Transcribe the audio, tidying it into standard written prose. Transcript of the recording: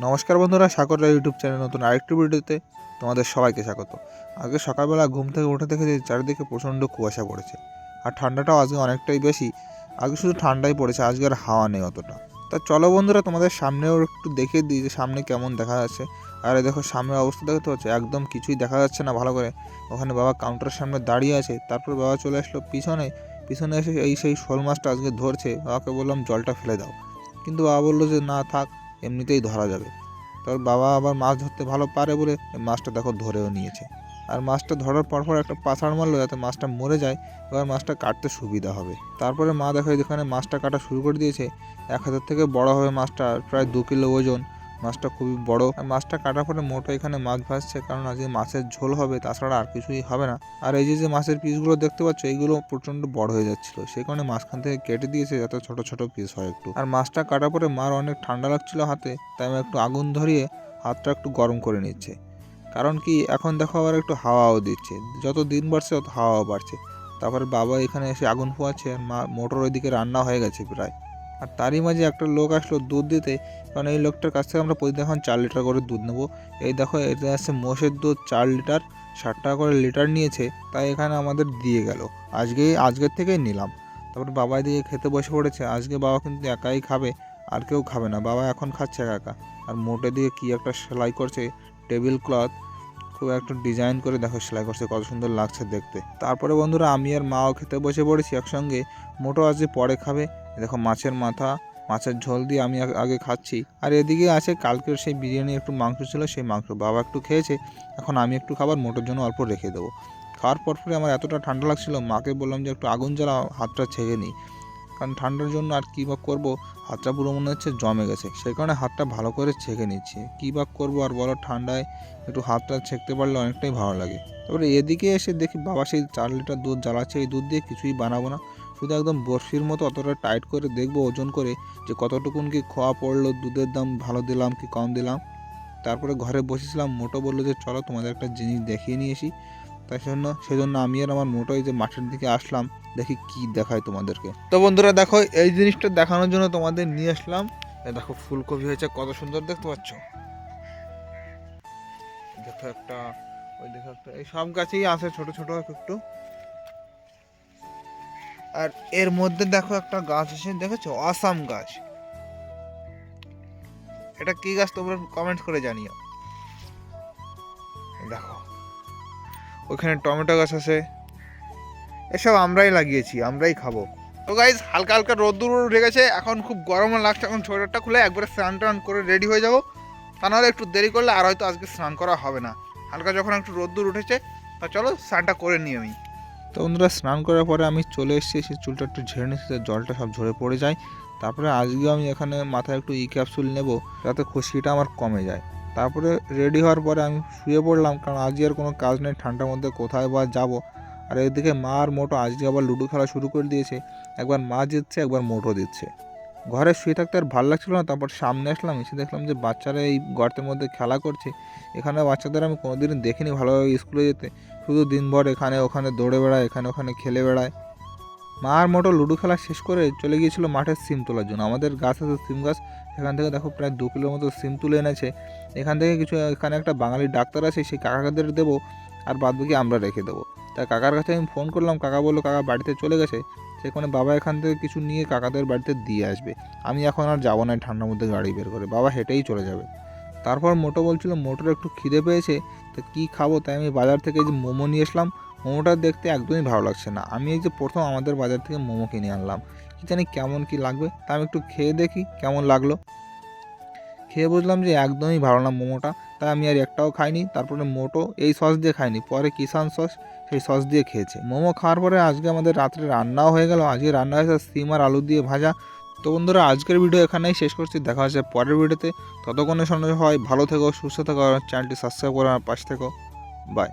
নমস্কার বন্ধুরা, সাগর রায় YouTube channel নতুন আরেকটি ভিডিওতে তোমাদের সবাইকে স্বাগত। আজকে সকালবেলা ঘুম থেকে উঠে দেখেছি চারিদিকে প্রচণ্ড কুয়াশা পড়েছে, আর ঠান্ডাটাও আজকে অনেকটাই বেশি। আজকে শুধু ঠান্ডাই পড়েছে, আজকে আর হাওয়া নেই অতটা। তা চলো বন্ধুরা, তোমাদের সামনেও একটু দেখিয়ে দিই যে সামনে কেমন দেখা যাচ্ছে। আর দেখো সামনের অবস্থা দেখতে পাচ্ছ, একদম কিছুই দেখা যাচ্ছে না ভালো করে। ওখানে বাবা কাউন্টারের সামনে দাঁড়িয়ে আছে, তারপর বাবা চলে আসলো পিছনে এসে সেই শোল মাছটা আজকে ধরছে। বাবাকে বললাম জলটা ফেলে দাও, কিন্তু বাবা বললো যে না থাক, এমনিতেই ধরা যাবে। তার বাবা আবার মাছ ধরতে ভালো পারে বলে মাছটা দেখো ধরেও নিয়েছে। আর মাছটা ধরার পর একটা পাছাড় মারলো যাতে মাছটা মরে যায়, এবার মাছটা কাটতে সুবিধা হবে। তারপরে মা দেখো যেখানে মাছটা কাটা শুরু করে দিয়েছে। 1 হাজার থেকে বড় হবে মাছটা, প্রায় 2 কিলো ওজন। মাছটা খুবই বড়। আর মাছটা কাটার পরে মোটো এখানে মাছ ভাসছে, কারণ আজকে মাছের ঝোল হবে, তাছাড়া আর কিছুই হবে না। আর এই যে মাছের পিসগুলো দেখতে পাচ্ছ, এইগুলো প্রচন্ড বড় হয়ে যাচ্ছিল, সেই কারণে মাঝখান থেকে কেটে দিয়েছে যাতে ছোট ছোট পিস হয় একটু। আর মাছটা কাটার পরে মার অনেক ঠান্ডা লাগছিল হাতে, তাই আমি একটু আগুন ধরিয়ে হাতটা একটু গরম করে নিচ্ছে। কারণ কি এখন দেখো আবার একটু হাওয়াও দিচ্ছে, যত দিন বাড়ছে তত হাওয়াও বাড়ছে। তারপরে বাবা এখানে এসে আগুন পোয়াচ্ছে, আর মা মোটর ওইদিকে রান্না হয়ে গেছে প্রায়। আর তারই মাঝে একটা লোক আসলো দুধ দিতে, কারণ এই লোকটার কাছ থেকে আমরা প্রতিদিন এখন 4 লিটার করে দুধ নেবো। এই দেখো এটা আছে মোষের দুধ, 4 লিটার 60 টাকা করে লিটার নিয়েছে, তাই এখানে আমাদের দিয়ে গেল। আজকের থেকেই নিলাম। তারপর বাবা এদিকে খেতে বসে পড়েছে। আজকে বাবা কিন্তু একাই খাবে, আর কেউ খাবে না, বাবা এখন খাচ্ছে একা একা। আর মোটে দিয়ে কি একটা সেলাই করছে, টেবিল ক্লথ খুব একটা ডিজাইন করে দেখো সেলাই করছে, কত সুন্দর লাগছে দেখতে। তারপরে বন্ধুরা আমি আর মাও খেতে বসে পড়েছি একসঙ্গে। মোটো আজকে পরে খাবে। দেখো মাছের মাথা, মাছের ঝোল দিয়ে আমি আগে খাচ্ছি। আর এদিকে আছে কালকের সেই বিরিয়ানি একটু মাংস ছিল, সেই মাংস বাবা একটু খেয়েছে, এখন আমি একটু খাবার মোটোর জন্য অল্প রেখে দেবো। খাওয়ার পরে আমার এতটা ঠান্ডা লাগছিল, মাকে বললাম যে একটু আগুন জ্বালাও, হাতটা ছেঁকে নিই। কারণ ঠান্ডার জন্য আর কী বা করবো, হাতটা পুরো মনে হচ্ছে জমে গেছে, সেই কারণে হাতটা ভালো করে ছেঁকে নিচ্ছি। কী বা করবো আর বলো, ঠান্ডায় একটু হাতটা ছেঁকতে পারলে অনেকটাই ভালো লাগে। তারপরে এদিকে এসে দেখি বাবা সেই 4 লিটার দুধ জ্বালাচ্ছে। এই দুধ দিয়ে কিছুই বানাবো না, শুধু একদম বরফির মতো অতটা টাইট করে দেখবো ওজন করে যে কতটুকুন কি খোয়া পড়লো, দুধের দাম ভালো দিলাম কি কম দিলাম। তারপরে ঘরে বসেছিলাম, মোটো বললো যে চলো তোমাদের একটা জিনিস দেখিয়ে নিয়ে এসি। সেজন্য আমি আর আমার মোটো এই যে মাঠের দিকে আসলাম, দেখি কি দেখায় তোমাদেরকে। তো বন্ধুরা দেখো, এই জিনিসটা দেখানোর জন্য তোমাদের নিয়ে আসলাম। দেখো ফুলকপি হয়েছে, কত সুন্দর দেখতে পাচ্ছ। দেখো একটা, ওই দেখো একটা, এই সব গাছেই আছে ছোট ছোট একটু। আর এর মধ্যে দেখো একটা গাছ এসে দেখেছো, আসাম গাছ। এটা কি গাছ তোমরা কমেন্ট করে জানিও। দেখো ওইখানে টমেটো গাছ আছে, এসব আমরাই লাগিয়েছি, আমরাই খাবো। তো গাইজ হালকা হালকা রোদ্দুর উঠে গেছে, এখন খুব গরম লাগছে। এখন সোয়েটারটা খুলে একবারে স্নান টান করে রেডি হয়ে যাবো। তা নাহলে একটু দেরি করলে আর হয়তো আজকে স্নান করা হবে না। হালকা যখন একটু রোদ্দুর উঠেছে, তা চলো স্নানটা করে নিই আমি। তো বন্ধুরা স্নান করার পরে আমি চলে এসেছি, সেই চুলটা একটু ঝেড়ে নিচ্ছি, জলটা সব ঝরে পড়ে যায়। তারপরে আজকেও আমি এখানে মাথায় একটু ক্যাপসুল নেব, যাতে খুশকিটা আমার কমে যায়। তারপরে রেডি হওয়ার পরে আমি শুয়ে পড়লাম, কারণ আজকে আর কোনো কাজ নেই, ঠান্ডার মধ্যে কোথায় বা যাবো। আর এদিকে মা আর মোটো আজকে আবার লুডো খেলা শুরু করে দিয়েছে, একবার মা জিতছে একবার মোটো দিচ্ছে। ঘরে শুয়ে থাকতে আর ভালো লাগছিল না, তারপর সামনে আসলাম, এসে দেখলাম যে বাচ্চারা এই গর্তের মধ্যে খেলা করছে। এখানে বাচ্চাদের আমি কোনোদিন দেখিনি ভালোভাবে স্কুলে যেতে, শুধু দিনভর এখানে ওখানে দৌড়ে বেড়ায়, এখানে ওখানে খেলে বেড়ায়। মা আর মোটো লুডো খেলা শেষ করে চলে গিয়েছিল মাঠে সিম তোলার জন্য। আমাদের গাছ আছে সিম গাছ, সেখান থেকে দেখো প্রায় 2 কিলোর মতো সিম তুলে এনেছে। এখান থেকে কিছু, এখানে একটা বাঙালি ডাক্তার আছে, সেই কাকাদের দেবো, আর বাদবাকি আমরা রেখে দেবো। তাই কাকার কাছে আমি ফোন করলাম, কাকা বললো কাকা বাড়িতে চলে গেছে, সেখানে বাবা এখান থেকে কিছু নিয়ে কাকাদের বাড়িতে দিয়ে আসবে। আমি এখন আর যাবো না ঠান্ডার মধ্যে গাড়ি বের করে, বাবা হেঁটেই চলে যাবে। তারপর মোটো বলছিল মোটোর একটু খিদে পেয়েছে, তো কী খাবো, তাই আমি বাজার থেকে এই যে মোমো নিয়ে আসলাম। মোমোটা দেখতে একদমই ভালো লাগছে না, আমি এই যে প্রথম আমাদের বাজার থেকে মোমো কিনে আনলাম, কি জানি কেমন কি লাগবে, তা আমি একটু খেয়ে দেখি কেমন লাগলো। খেয়ে বুঝলাম যে একদমই ভালো না মোমোটা, তাই আমি আর একটাও খাইনি। তারপরে মোটো এই সস দিয়ে খাইনি, পরে কিষান সস, সেই সস দিয়ে খেয়েছে। মোমো খাওয়ার পরে আজকে আমাদের রাত্রে রান্নাও হয়ে গেল। আজকে রান্না হয়েছে সিম আর আলু দিয়ে ভাজা। তো বন্ধুরা আজকের ভিডিও এখানেই শেষ করছি, দেখা হচ্ছে পরের ভিডিওতে। ততক্ষণে সময় হয় ভালো থেকো, সুস্থ থেকো, চ্যানেলটি সাবস্ক্রাইব করে আমার পাশে থেকো। বাই।